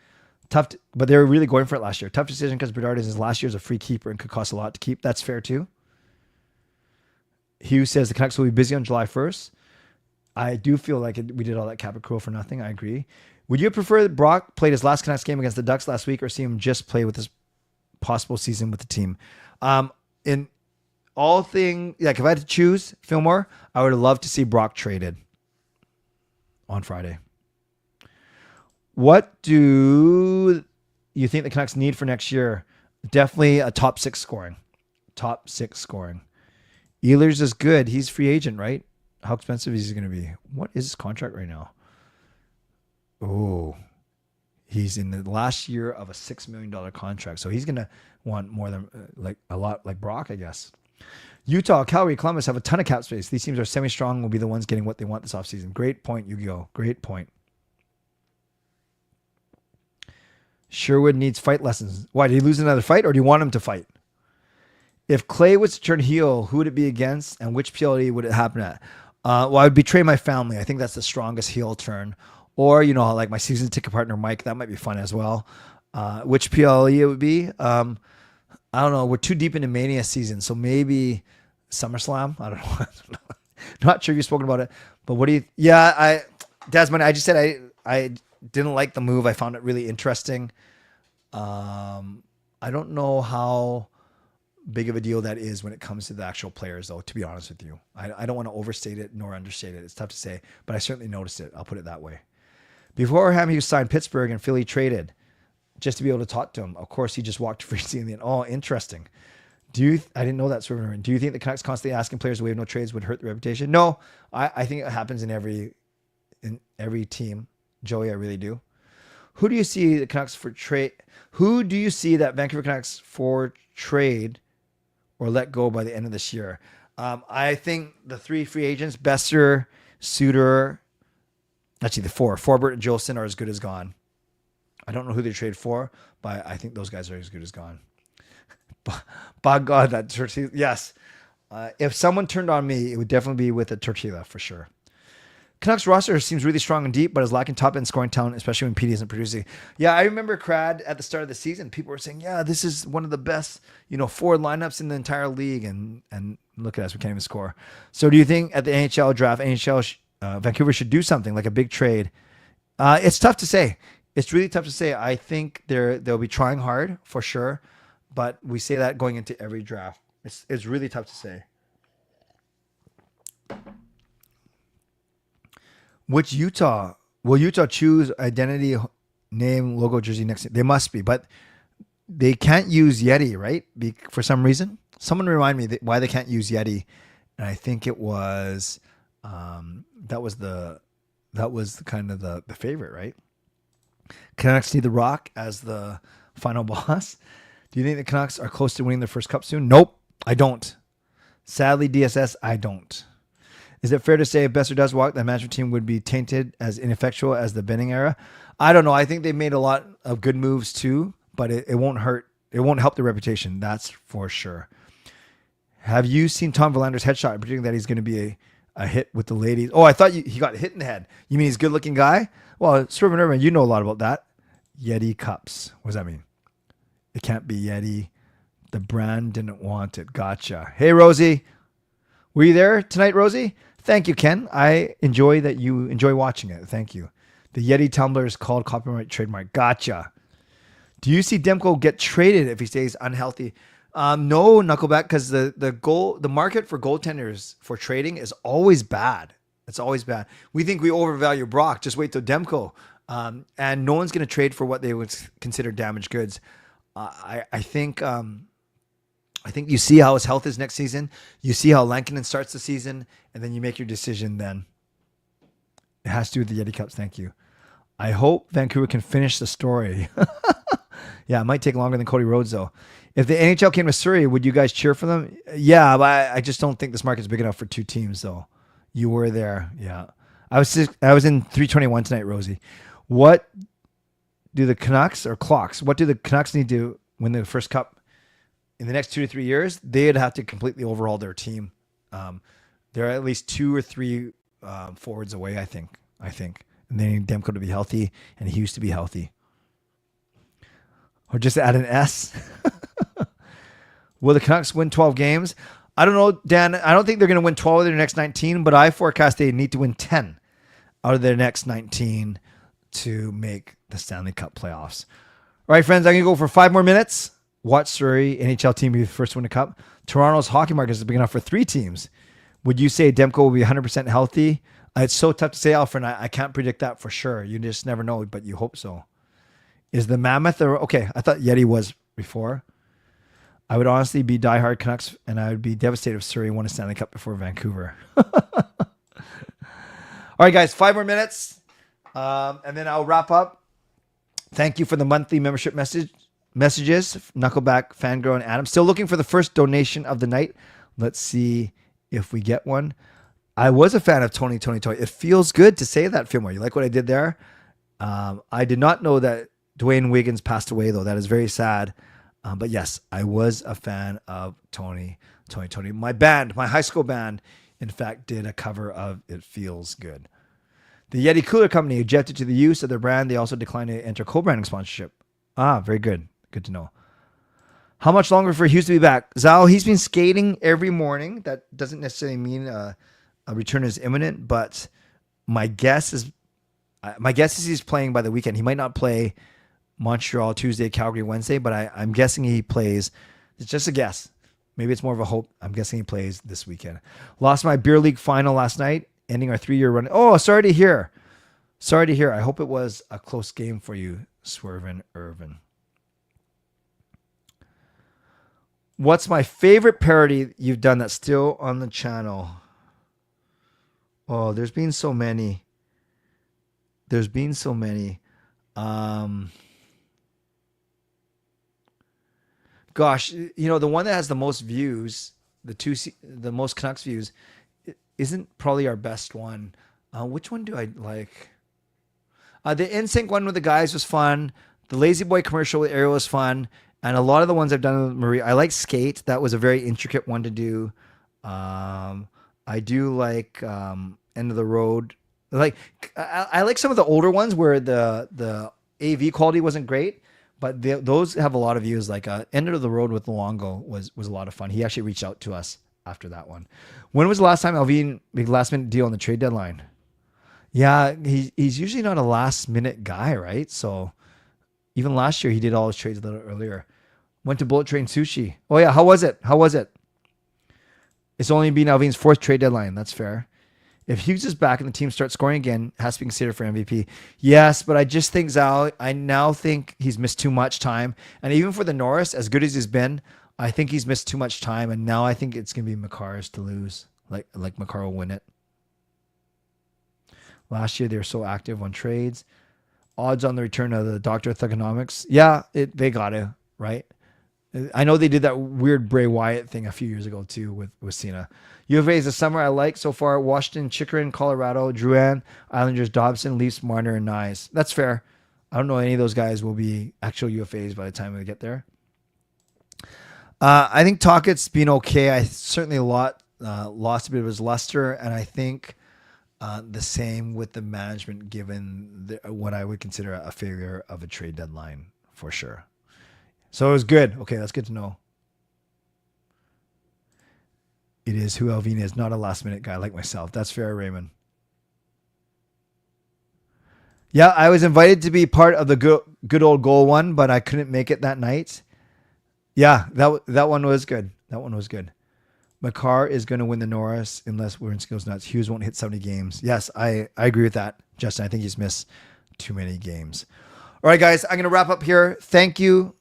Tough, but they were really going for it last year. Tough decision because Bedard is his last year as a free keeper and could cost a lot to keep. That's fair too. Hugh says the Canucks will be busy on July 1st. I do feel like we did all that cap accrual for nothing. I agree. Would you prefer that Brock played his last Canucks game against the Ducks last week or see him just play with his possible season with the team? In all thing, like if I had to choose Fillmore, I would have loved to see Brock traded on Friday. What do you think the Canucks need for next year? Definitely a top 6 scoring. Top 6 scoring. Ehlers is good. He's free agent, right? How expensive is he going to be? What is his contract right now? Oh, he's in the last year of a $6 million contract. So he's going to want more than like a lot like Brock, I guess. Utah, Calgary, Columbus have a ton of cap space. These teams are semi-strong, will be the ones getting what they want this offseason. Great point, Yu-Gi-Oh! Great point. Sherwood needs fight lessons. Why, did he lose another fight or do you want him to fight? If Clay was to turn heel, who would it be against and which PLE would it happen at? Well, I would betray my family. I think that's the strongest heel turn. Or, you know, like my season ticket partner, Mike, that might be fun as well. Which PLE it would be? I don't know. We're too deep into Mania season, so maybe SummerSlam. I don't know. Not sure if you've spoken about it, but what do you? Yeah, Desmond. I just said I didn't like the move. I found it really interesting. I don't know how big of a deal that is when it comes to the actual players, though. To be honest with you, I don't want to overstate it nor understate it. It's tough to say, but I certainly noticed it. I'll put it that way. Before Hughes signed Pittsburgh and Philly traded just to be able to talk to him. Of course, he just walked free season. Oh, interesting. I didn't know that. Do you think the Canucks constantly asking players to waive no trades would hurt the reputation? No, I think it happens in every team. Joey, I really do. Who do you see the Canucks for trade? Who do you see that Vancouver Canucks for trade or let go by the end of this year? I think the 3 free agents, Besser, Suter, actually the 4, Forbert and Jolson are as good as gone. I don't know who they trade for, but I think those guys are as good as gone. By God, that Tortilla. Yes. If someone turned on me, it would definitely be with a Tortilla for sure. Canucks roster seems really strong and deep, but is lacking top end scoring talent, especially when PD isn't producing. Yeah, I remember Crad at the start of the season. People were saying, "Yeah, this is one of the best, forward lineups in the entire league." And look at us, we can't even score. So, do you think at the NHL draft, Vancouver should do something like a big trade? It's tough to say. It's really tough to say. I think they'll be trying hard for sure, but we say that going into every draft. It's really tough to say. Which Utah? Will Utah choose identity, name, logo, jersey next? They must be, but they can't use Yeti, right? For some reason. Someone remind me why they can't use Yeti, and I think it was that was kind of the favorite, right? Canucks need the Rock as the final boss. Do you think the Canucks are close to winning their first cup soon? Nope, I don't. Sadly, DSS, I don't. Is it fair to say if Besser does walk, the management team would be tainted as ineffectual as the Benning era? I don't know. I think they made a lot of good moves too, but it won't hurt. It won't help their reputation. That's for sure. Have you seen Tom Verlander's headshot, predicting that he's going to be a hit with the ladies? Oh, I thought he got hit in the head. You mean he's a good-looking guy? Well, Swerve Irvin, you know a lot about that. Yeti cups. What does that mean? It can't be Yeti. The brand didn't want it. Gotcha. Hey, Rosie. Were you there tonight, Rosie? Thank you, Ken. I enjoy that you enjoy watching it. Thank you. The Yeti tumbler is called copyright trademark. Gotcha. Do you see Demko get traded if he stays unhealthy? No, Knuckleback, because the market for goaltenders for trading is always bad. It's always bad. We think we overvalue Brock. Just wait till Demko. And no one's going to trade for what they would consider damaged goods. I think you see how his health is next season. You see how Lankinen starts the season, and then you make your decision then. It has to do with the Yeti Cups. Thank you. I hope Vancouver can finish the story. Yeah, it might take longer than Cody Rhodes, though. If the NHL came to Surrey, would you guys cheer for them? Yeah, but I just don't think this market's big enough for two teams, though. You were there. Yeah. I was in 321 tonight, Rosie. What do the Canucks or Clocks? What do the Canucks need to win the first cup in the next 2 to 3 years? They'd have to completely overhaul their team. They're at least 2 or 3 forwards away, I think. And they need Demko to be healthy and Hughes to be healthy. Or just add an S. Will the Canucks win 12 games? I don't know, Dan. I don't think they're going to win 12 of their next 19, but I forecast they need to win 10 out of their next 19 to make the Stanley Cup playoffs. All right, friends, I'm going to go for 5 more minutes. Watch Surrey NHL team be the first to win the cup. Toronto's hockey market is big enough for 3 teams. Would you say Demko will be 100% healthy? It's so tough to say, Alfred. I can't predict that for sure. You just never know, but you hope so. Is the Mammoth okay? I thought Yeti was before. I would honestly be diehard Canucks, and I would be devastated if Surrey won a Stanley Cup before Vancouver. All right, guys, 5 more minutes, and then I'll wrap up. Thank you for the monthly membership messages. Knuckleback, Fangirl, and Adam. Still looking for the first donation of the night. Let's see if we get one. I was a fan of Tony. It feels good to say that, Fillmore. You like what I did there? I did not know that Dwayne Wiggins passed away, though. That is very sad. But yes, I was a fan of Tony. My band, my high school band, in fact, did a cover of It Feels Good. The Yeti Cooler Company objected to the use of their brand. They also declined to enter co-branding sponsorship. Very good. Good to know. How much longer for Hughes to be back? Zal, he's been skating every morning. That doesn't necessarily mean a return is imminent, but my guess is he's playing by the weekend. He might not play Montreal Tuesday, Calgary Wednesday, but I'm guessing he plays. It's just a guess. Maybe it's more of a hope. I'm guessing he plays this weekend. Lost my beer league final last night, ending our 3-year run. Oh, sorry to hear. I hope it was a close game for you, Swervin Irvin. What's my favorite parody you've done that's still on the channel? Oh, there's been so many. Gosh, the one that has the most views, the most Canucks views, isn't probably our best one. Which one do I like? The NSYNC one with the guys was fun. The Lazy Boy commercial with Ariel was fun. And a lot of the ones I've done with Marie, I like Skate. That was a very intricate one to do. I do like End of the Road. I like some of the older ones where the AV quality wasn't great, but those have a lot of views. Like End of the Road with Luongo was a lot of fun. He actually reached out to us after that one. When was the last time Alvin made a last minute deal on the trade deadline? Yeah, he's usually not a last minute guy, right? So even last year he did all his trades a little earlier. Went to Bullet Train Sushi. Oh yeah, how was it? It's only been Alvin's 4th trade deadline. That's fair. If Hughes is back and the team starts scoring again, has to be considered for MVP. Yes, but I just think Zal, I now think he's missed too much time. And even for the Norris, as good as he's been, I think he's missed too much time. And now I think it's going to be Makar's to lose. Like Makar will win it. Last year, they were so active on trades. Odds on the return of the Doctor of Thugonomics. Yeah, they got to, right? I know they did that weird Bray Wyatt thing a few years ago too with Cena. UFA's the summer I like so far. Washington, Chikrin, Colorado, Drouin, Islanders, Dobson, Leafs, Marner, and Nyes. That's fair. I don't know any of those guys will be actual UFAs by the time we get there. I think Tockett's been okay. I certainly lost a bit of his luster, and I think the same with the management given what I would consider a failure of a trade deadline for sure. So it was good. Okay, that's good to know. It is who Alvina is, not a last-minute guy like myself. That's fair, Raymond. Yeah, I was invited to be part of the good old goal one, but I couldn't make it that night. Yeah, that one was good. That one was good. Makar is going to win the Norris unless Wierenski goes nuts. Hughes won't hit 70 games. Yes, I agree with that, Justin. I think he's missed too many games. All right, guys, I'm going to wrap up here. Thank you.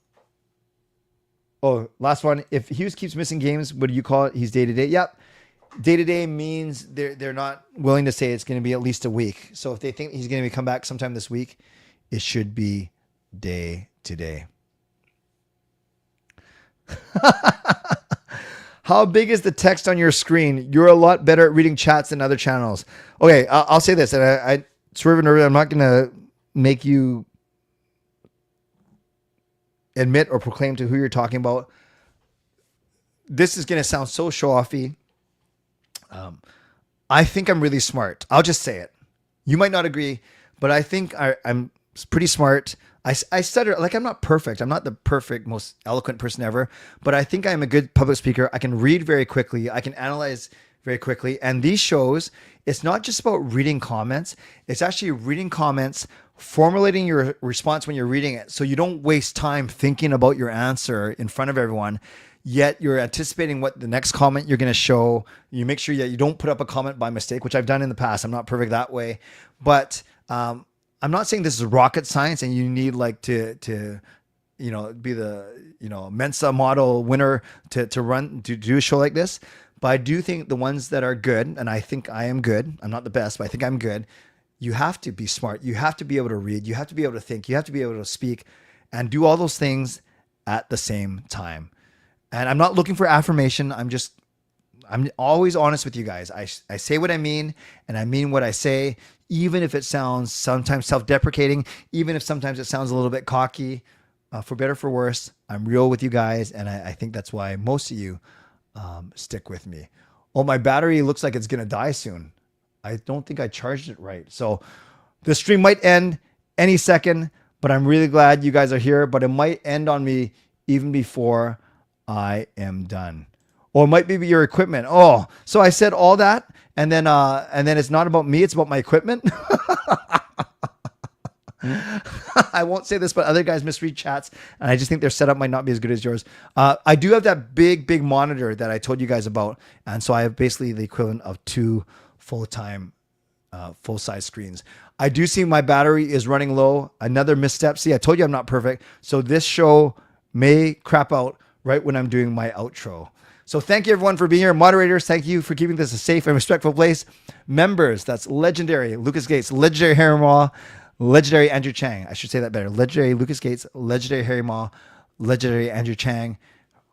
Oh, last one. If Hughes keeps missing games, what do you call it? He's day-to-day. Yep. Day-to-day means they're not willing to say it's going to be at least a week. So if they think he's going to come back sometime this week, it should be day-to-day. How big is the text on your screen? You're a lot better at reading chats than other channels. Okay, I'll say this. And I swerve and I'm not going to make you admit or proclaim to who you're talking about. This is going to sound so show-offy. I think I'm really smart. I'll just say it. You might not agree, but I think I'm pretty smart. I stutter. Like, I'm not perfect. I'm not the perfect, most eloquent person ever, but I think I'm a good public speaker. I can read very quickly. I can analyze very quickly. And these shows, it's not just about reading comments. It's actually reading comments, formulating your response when you're reading it. So you don't waste time thinking about your answer in front of everyone, yet you're anticipating what the next comment you're going to show. You make sure that you don't put up a comment by mistake, which I've done in the past. I'm not perfect that way, but I'm not saying this is rocket science and you need like to be the, Mensa model winner to do a show like this. But I do think the ones that are good, and I think I am good. I'm not the best, but I think I'm good. You have to be smart. You have to be able to read. You have to be able to think. You have to be able to speak and do all those things at the same time. And I'm not looking for affirmation. I'm always honest with you guys. I say what I mean, and I mean what I say, even if it sounds sometimes self-deprecating, even if sometimes it sounds a little bit cocky, for better or for worse. I'm real with you guys, and I think that's why most of you stick with me. Oh, my battery looks like it's going to die soon. I don't think I charged it right. So the stream might end any second, but I'm really glad you guys are here, but it might end on me even before I am done. Or it might be your equipment. Oh, so I said all that, and then it's not about me, it's about my equipment. I won't say this, but other guys misread chats, and I just think their setup might not be as good as yours. I do have that big monitor that I told you guys about, and so I have basically the equivalent of 2 full-time, full-size screens. I do see my battery is running low. Another misstep. See, I told you I'm not perfect, so this show may crap out right when I'm doing my outro. So thank you everyone for being here. Moderators, thank you for keeping this a safe and respectful place. Members, that's legendary Lucas Gates, legendary Harry Maw, legendary Andrew Chang. I should say that better. Legendary Lucas Gates, legendary Harry Maw, legendary Andrew Chang.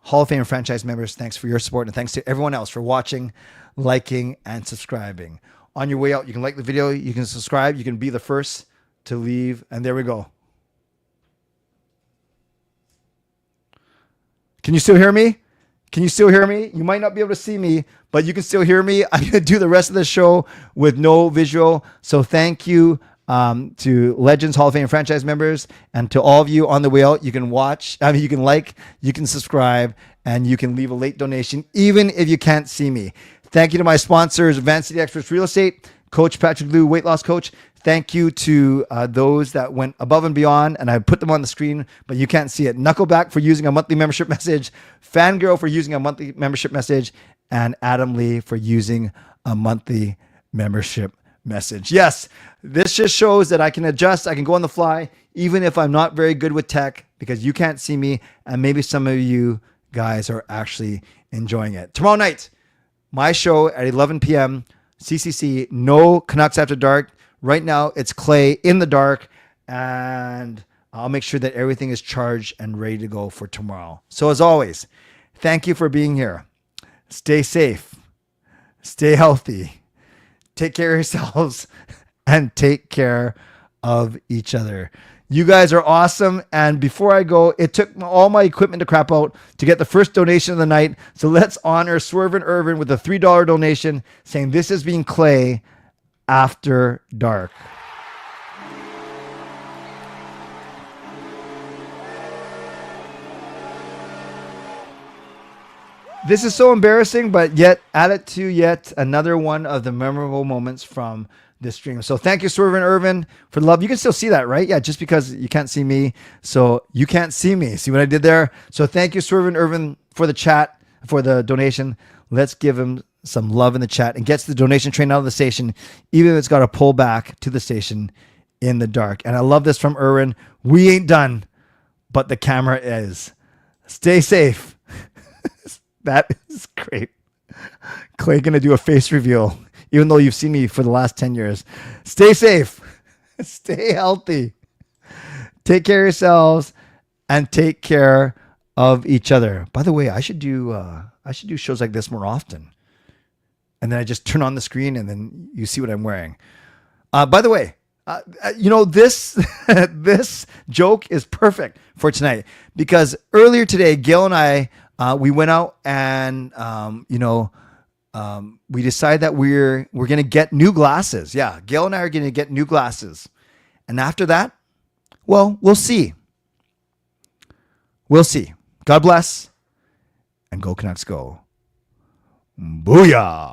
Hall of Fame franchise members, thanks for your support, and thanks to everyone else for watching, liking, and subscribing. On your way out, you can like the video, you can subscribe, you can be the first to leave, and there we go. Can you still hear me? Can you still hear me? You might not be able to see me, but you can still hear me. I'm going to do the rest of the show with no visual. So thank you to Legends, Hall of Fame franchise members, and to all of you on the way out. You can watch, you can like, you can subscribe, and you can leave a late donation, even if you can't see me. Thank you to my sponsors, Advanced City Experts Real Estate, Coach Patrick Liu, Weight Loss Coach. Thank you to those that went above and beyond, and I put them on the screen, but you can't see it. Knuckleback for using a monthly membership message, Fangirl for using a monthly membership message, and Adam Lee for using a monthly membership message. Yes, this just shows that I can adjust. I can go on the fly, even if I'm not very good with tech, because you can't see me. And maybe some of you guys are actually enjoying it. Tomorrow night, my show at 11 p.m. CCC, no Canucks After Dark. Right now, it's Clay in the dark, and I'll make sure that everything is charged and ready to go for tomorrow. So as always, thank you for being here. Stay safe. Stay healthy. Take care of yourselves and take care of each other. You guys are awesome. And before I go, it took all my equipment to crap out to get the first donation of the night. So let's honor Swervin' Irvin with a $3 donation saying this is being Clay After Dark. This is so embarrassing, but yet add it to yet another one of the memorable moments from this stream. So thank you, Swervin' Irvin, for the love. You can still see that, right? Yeah, just because you can't see me. So you can't see me. See what I did there? So thank you, Swervin' Irvin, for the chat, for the donation. Let's give him some love in the chat and gets the donation train out of the station, even if it's got to pull back to the station in the dark. And I love this from Irwin. We ain't done, but the camera is. Stay safe. That is great. Clay going to do a face reveal, even though you've seen me for the last 10 years. Stay safe. Stay healthy. Take care of yourselves and take care of each other. By the way, I should do shows like this more often. And then I just turn on the screen and then you see what I'm wearing. By the way, this this joke is perfect for tonight because earlier today, Gail and I, we went out and, we decided that we're going to get new glasses. Yeah. Gail and I are going to get new glasses. And after that, well, we'll see. We'll see. God bless and go Canucks go. Booyah.